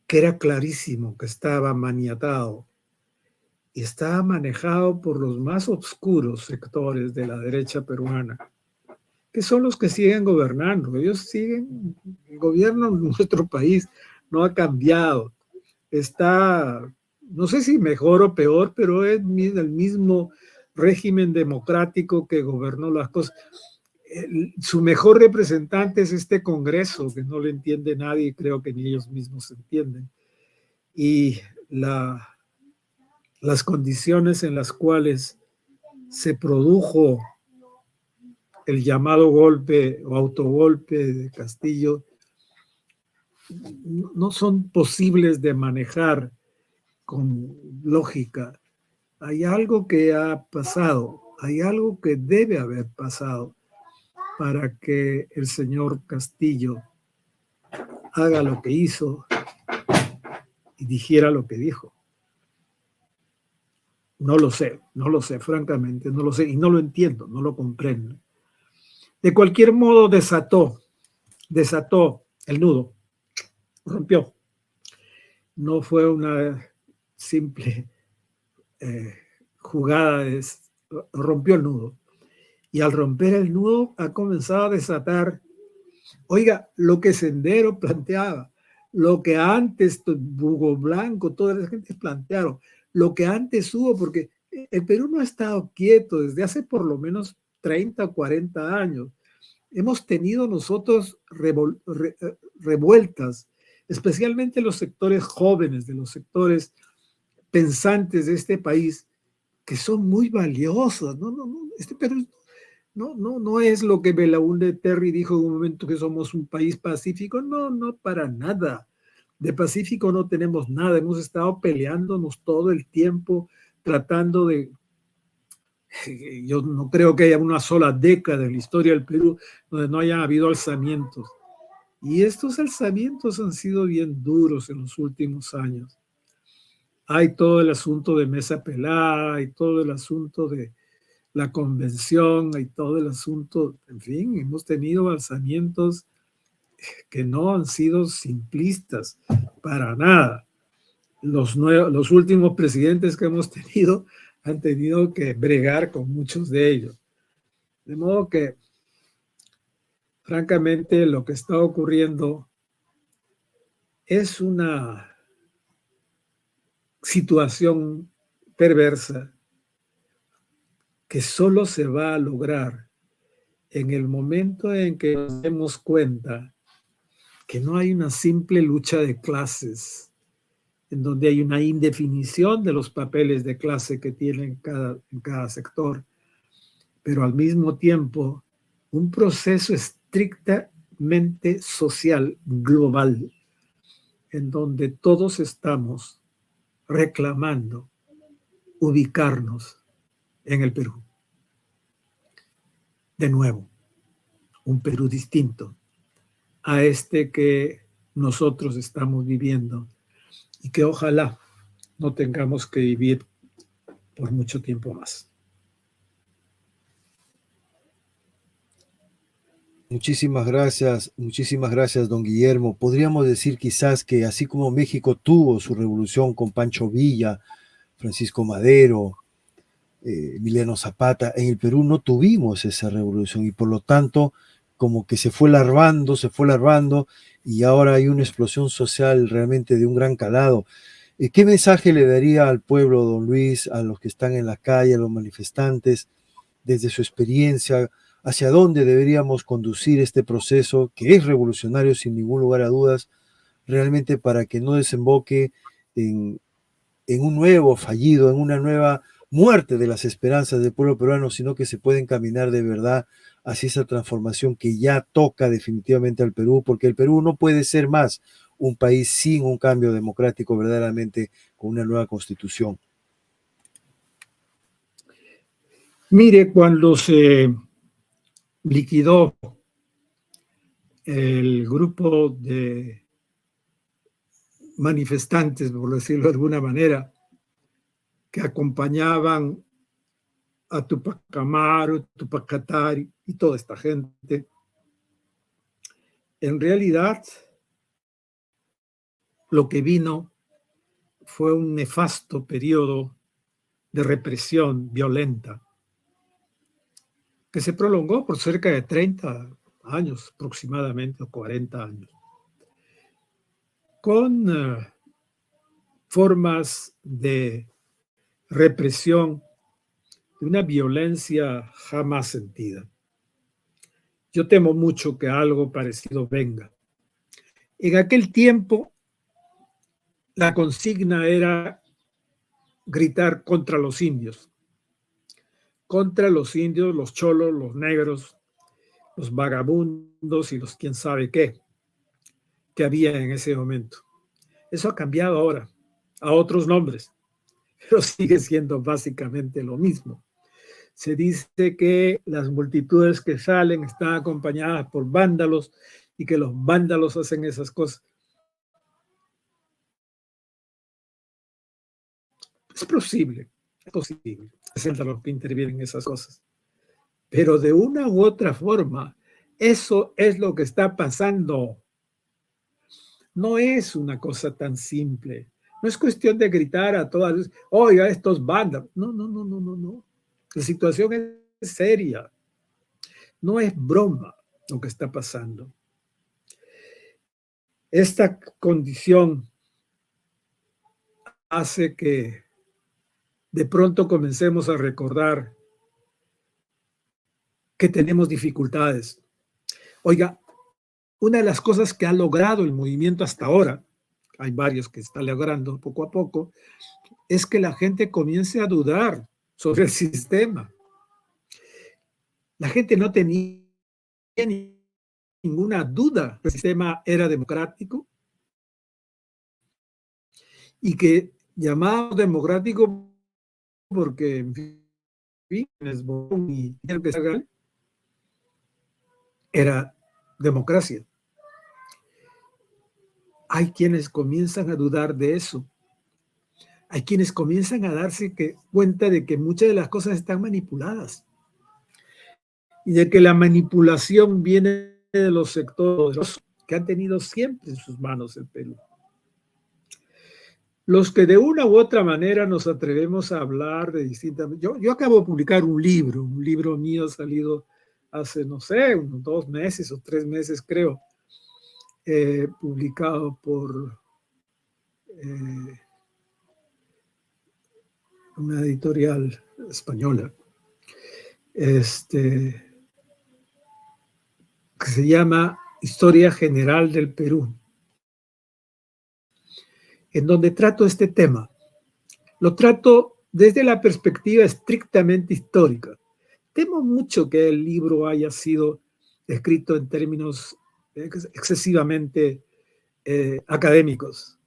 que era clarísimo que estaba maniatado y estaba manejado por los más oscuros sectores de la derecha peruana, que son los que siguen gobernando. Ellos siguen, el gobierno de nuestro país no ha cambiado. Está, no sé si mejor o peor, pero es el mismo régimen democrático que gobernó las cosas. Su mejor representante es este Congreso, que no le entiende nadie y creo que ni ellos mismos se entienden. Y las condiciones en las cuales se produjo el llamado golpe o autogolpe de Castillo no son posibles de manejar con lógica. Hay algo que ha pasado, hay algo que debe haber pasado para que el señor Castillo haga lo que hizo y dijera lo que dijo. No lo sé, francamente, no lo sé y no lo entiendo, no lo comprendo. De cualquier modo desató el nudo, rompió. No fue una simple jugada, rompió el nudo. Y al romper el nudo ha comenzado a desatar, oiga, lo que Sendero planteaba, lo que antes Hugo Blanco, toda la gente plantearon, lo que antes hubo, porque el Perú no ha estado quieto desde hace por lo menos 30 o 40 años. Hemos tenido nosotros revueltas, especialmente los sectores jóvenes, de los sectores pensantes de este país, que son muy valiosos. Este Perú no es lo que Belaúnde Terry dijo en un momento, que somos un país pacífico. No, para nada. De pacífico no tenemos nada. Hemos estado peleándonos todo el tiempo, tratando de... Yo no creo que haya una sola década en la historia del Perú donde no haya habido alzamientos. Y estos alzamientos han sido bien duros en los últimos años. Hay todo el asunto de Mesa Pelada, hay todo el asunto de la convención, hay todo el asunto, en fin, hemos tenido alzamientos que no han sido simplistas para nada. Los últimos presidentes que hemos tenido han tenido que bregar con muchos de ellos. De modo que, francamente, lo que está ocurriendo es una situación perversa que solo se va a lograr en el momento en que nos demos cuenta que no hay una simple lucha de clases, en donde hay una indefinición de los papeles de clase que tienen en cada sector, pero al mismo tiempo un proceso estrictamente social, global, en donde todos estamos reclamando ubicarnos en el Perú. De nuevo, un Perú distinto a este que nosotros estamos viviendo y que ojalá no tengamos que vivir por mucho tiempo más. Muchísimas gracias, don Guillermo. Podríamos decir quizás que así como México tuvo su revolución con Pancho Villa, Francisco Madero, Emiliano Zapata, en el Perú no tuvimos esa revolución y por lo tanto como que se fue larvando y ahora hay una explosión social realmente de un gran calado. ¿Qué mensaje le daría al pueblo, don Luis, a los que están en la calle, a los manifestantes, desde su experiencia, hacia dónde deberíamos conducir este proceso que es revolucionario sin ningún lugar a dudas, realmente para que no desemboque en un nuevo fallido, en una nueva muerte de las esperanzas del pueblo peruano, sino que se puede encaminar de verdad hacia esa transformación que ya toca definitivamente al Perú, porque el Perú no puede ser más un país sin un cambio democrático verdaderamente con una nueva constitución? Mire, cuando se liquidó el grupo de manifestantes, por decirlo de alguna manera, que acompañaban a Tupac Amaru, Tupac Katari y toda esta gente, en realidad lo que vino fue un nefasto periodo de represión violenta que se prolongó por cerca de 30 años aproximadamente, o 40 años, con formas de represión, de una violencia jamás sentida. Yo temo mucho que algo parecido venga. En aquel tiempo, la consigna era gritar contra los indios, los cholos, los negros, los vagabundos y los quién sabe qué que había en ese momento. Eso ha cambiado ahora, a otros nombres, pero sigue siendo básicamente lo mismo. Se dice que las multitudes que salen están acompañadas por vándalos y que los vándalos hacen esas cosas. Es posible, es los que intervienen en esas cosas. Pero de una u otra forma, eso es lo que está pasando. No es una cosa tan simple. No es cuestión de gritar a todas, oiga, estos vándalos. No, no, no, no, no, no. La situación es seria. No es broma lo que está pasando. Esta condición hace que de pronto comencemos a recordar que tenemos dificultades. Oiga, una de las cosas que ha logrado el movimiento hasta ahora, hay varios que está logrando poco a poco, es que la gente comience a dudar sobre el sistema. La gente no tenía ninguna duda que el sistema era democrático y que llamamos democrático porque, en fin, era democracia. Hay quienes comienzan a dudar de eso. Hay quienes comienzan a darse cuenta de que muchas de las cosas están manipuladas y de que la manipulación viene de los sectores que han tenido siempre en sus manos el Perú. Los que de una u otra manera nos atrevemos a hablar de distintas... Yo acabo de publicar un libro mío salido hace, no sé, unos 2 meses o 3 meses creo, publicado por una editorial española, que se llama Historia General del Perú, en donde trato este tema. Lo trato desde la perspectiva estrictamente histórica. Temo mucho que el libro haya sido escrito en términos excesivamente académicos,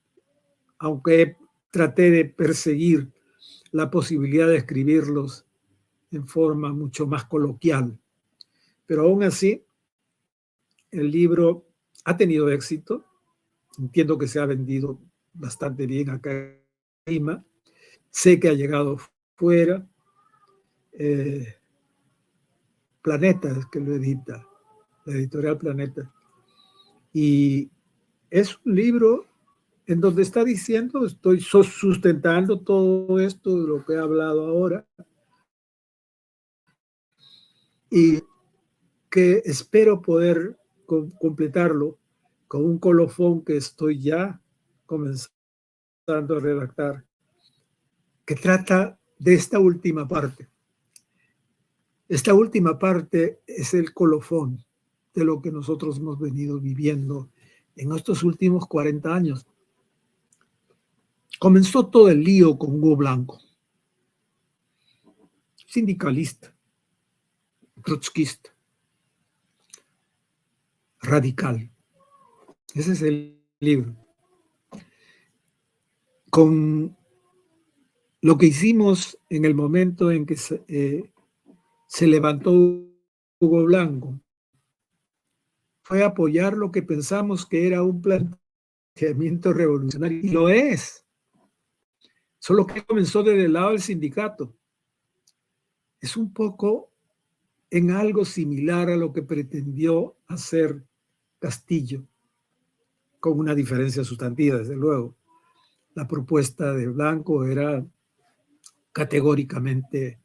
aunque traté de perseguir la posibilidad de escribirlos en forma mucho más coloquial. Pero aún así, el libro ha tenido éxito. Entiendo que se ha vendido bastante bien acá en Lima. Sé que ha llegado fuera. Planeta es que lo edita, la editorial Planeta. Y es un libro en donde está diciendo, estoy sustentando todo esto de lo que he hablado ahora, y que espero poder completarlo con un colofón que estoy ya comenzando a redactar, que trata de esta última parte. Esta última parte es el colofón de lo que nosotros hemos venido viviendo en estos últimos 40 años. Comenzó todo el lío con Hugo Blanco, sindicalista, trotskista, radical. Ese es el libro. Con lo que hicimos en el momento en que se levantó Hugo Blanco, fue a apoyar lo que pensamos que era un planteamiento revolucionario, y lo es. Solo que comenzó desde el lado del sindicato. Es un poco en algo similar a lo que pretendió hacer Castillo, con una diferencia sustantiva, desde luego. La propuesta de Blanco era categóricamente,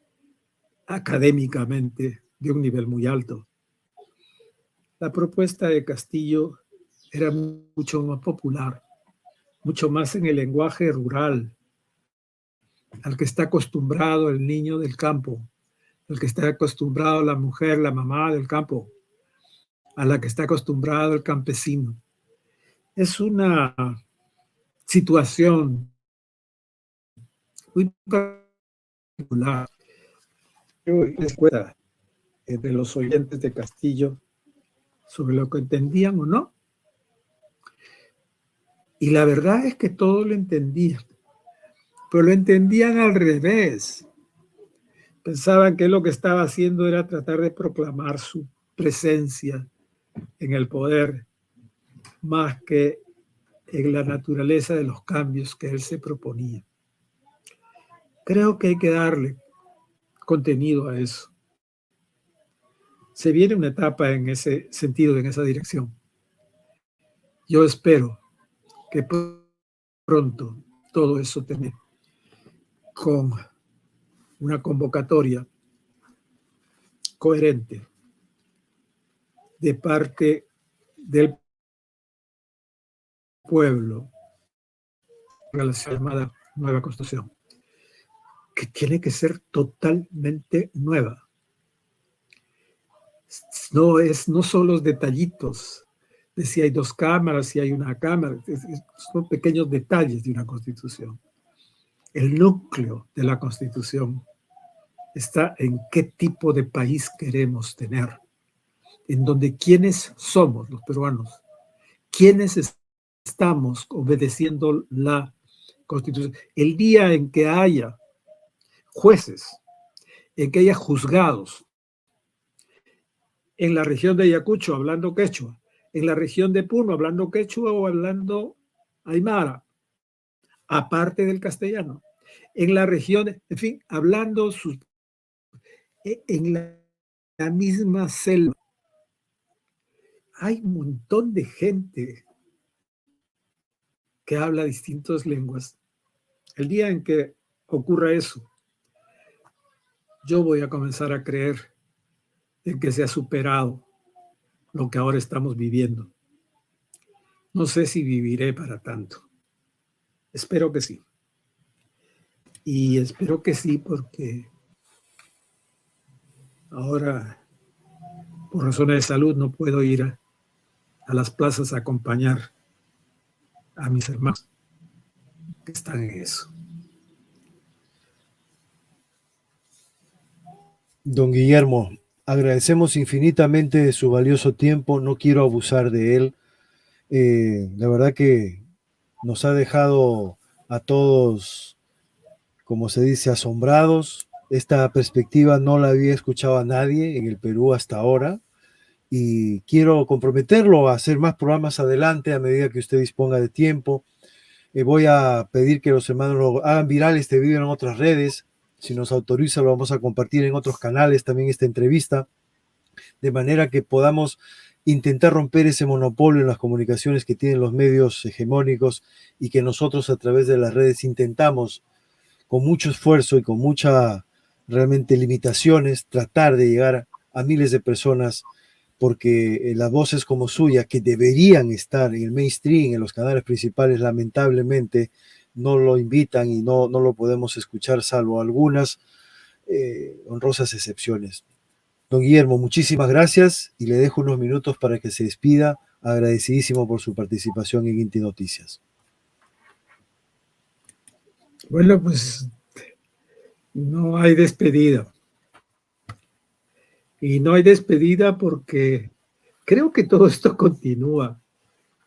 académicamente, de un nivel muy alto. La propuesta de Castillo era mucho más popular, mucho más en el lenguaje rural, al que está acostumbrado el niño del campo, al que está acostumbrado la mujer, la mamá del campo, a la que está acostumbrado el campesino. Es una situación muy particular. Yo les cuenta entre los oyentes de Castillo sobre lo que entendían o no. Y la verdad es que todos lo entendían, pero lo entendían al revés. Pensaban que lo que estaba haciendo era tratar de proclamar su presencia en el poder, más que en la naturaleza de los cambios que él se proponía. Creo que hay que darle contenido a eso. Se viene una etapa en ese sentido, en esa dirección. Yo espero que pronto todo eso termine con una convocatoria coherente de parte del pueblo para la llamada nueva Constitución, que tiene que ser totalmente nueva. No son los detallitos de si hay dos cámaras, si hay una cámara, son pequeños detalles de una Constitución. El núcleo de la Constitución está en qué tipo de país queremos tener, en donde quiénes somos los peruanos, quiénes estamos obedeciendo la Constitución. El día en que haya jueces, en que haya juzgados en la región de Ayacucho hablando quechua, en la región de Puno hablando quechua o hablando aymara, aparte del castellano, en la región, en fin, hablando en la misma selva. Hay un montón de gente que habla distintas lenguas. El día en que ocurra eso, yo voy a comenzar a creer en que se ha superado lo que ahora estamos viviendo. No sé si viviré para tanto. Espero que sí. Y espero que sí porque ahora, por razones de salud, no puedo ir a las plazas a acompañar a mis hermanos que están en eso. Don Guillermo, agradecemos infinitamente su valioso tiempo, no quiero abusar de él. La verdad que nos ha dejado a todos, como se dice, asombrados. Esta perspectiva no la había escuchado a nadie en el Perú hasta ahora y quiero comprometerlo a hacer más programas adelante a medida que usted disponga de tiempo. Voy a pedir que los hermanos lo hagan viral este video en otras redes. Si nos autoriza, lo vamos a compartir en otros canales también esta entrevista, de manera que podamos intentar romper ese monopolio en las comunicaciones que tienen los medios hegemónicos y que nosotros a través de las redes intentamos con mucho esfuerzo y con mucha realmente limitaciones tratar de llegar a miles de personas, porque las voces como suya que deberían estar en el mainstream, en los canales principales, lamentablemente no lo invitan y no lo podemos escuchar salvo algunas honrosas excepciones. Don Guillermo, muchísimas gracias y le dejo unos minutos para que se despida, agradecidísimo por su participación en Inti Noticias. Bueno, pues no hay despedida. Y no hay despedida porque creo que todo esto continúa.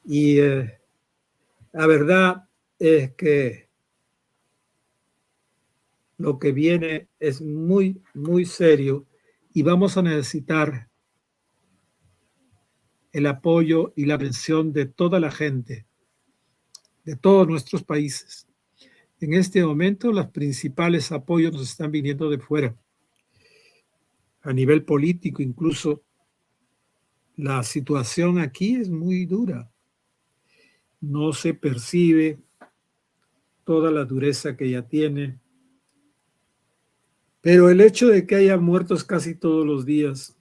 Y la verdad es que lo que viene es muy, muy serio y vamos a necesitar el apoyo y la atención de toda la gente, de todos nuestros países. En este momento, los principales apoyos nos están viniendo de fuera. A nivel político, incluso, la situación aquí es muy dura. No se percibe toda la dureza que ya tiene. Pero el hecho de que haya muertos casi todos los días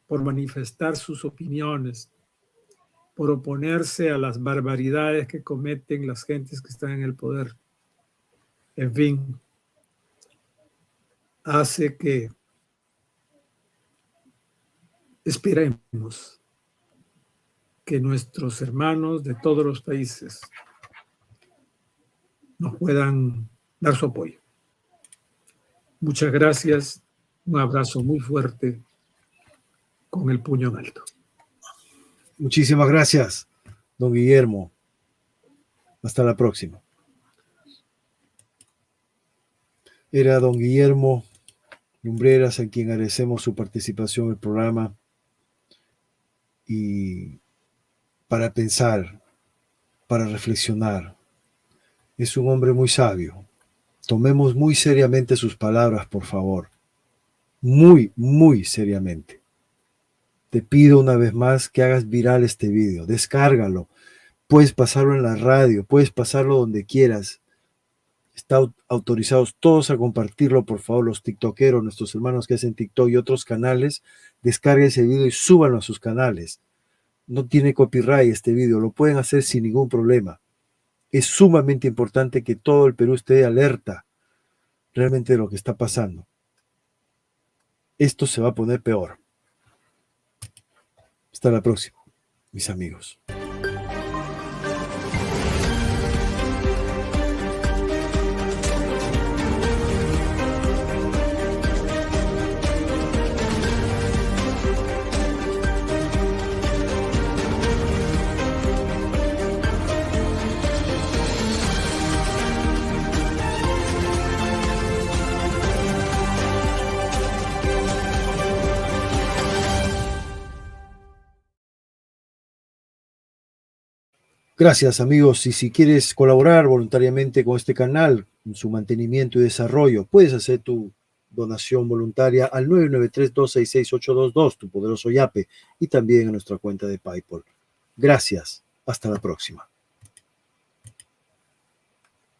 por manifestar sus opiniones, por oponerse a las barbaridades que cometen las gentes que están en el poder, en fin, hace que esperemos que nuestros hermanos de todos los países nos puedan dar su apoyo. Muchas gracias, un abrazo muy fuerte con el puño en alto. Muchísimas gracias, don Guillermo. Hasta la próxima. Era don Guillermo Lumbreras, a quien agradecemos su participación en el programa, y para pensar, para reflexionar. Es un hombre muy sabio. Tomemos muy seriamente sus palabras, por favor. Muy, muy seriamente. Te pido una vez más que hagas viral este video. Descárgalo. Puedes pasarlo en la radio, puedes pasarlo donde quieras. Están autorizados todos a compartirlo, por favor, los tiktokeros, nuestros hermanos que hacen TikTok y otros canales. Descarguen ese video y súbanlo a sus canales. No tiene copyright este video, lo pueden hacer sin ningún problema. Es sumamente importante que todo el Perú esté alerta realmente de lo que está pasando. Esto se va a poner peor. Hasta la próxima, mis amigos. Gracias, amigos. Y si quieres colaborar voluntariamente con este canal, en su mantenimiento y desarrollo, puedes hacer tu donación voluntaria al 993-266-822, tu poderoso Yape, y también a nuestra cuenta de PayPal. Gracias. Hasta la próxima.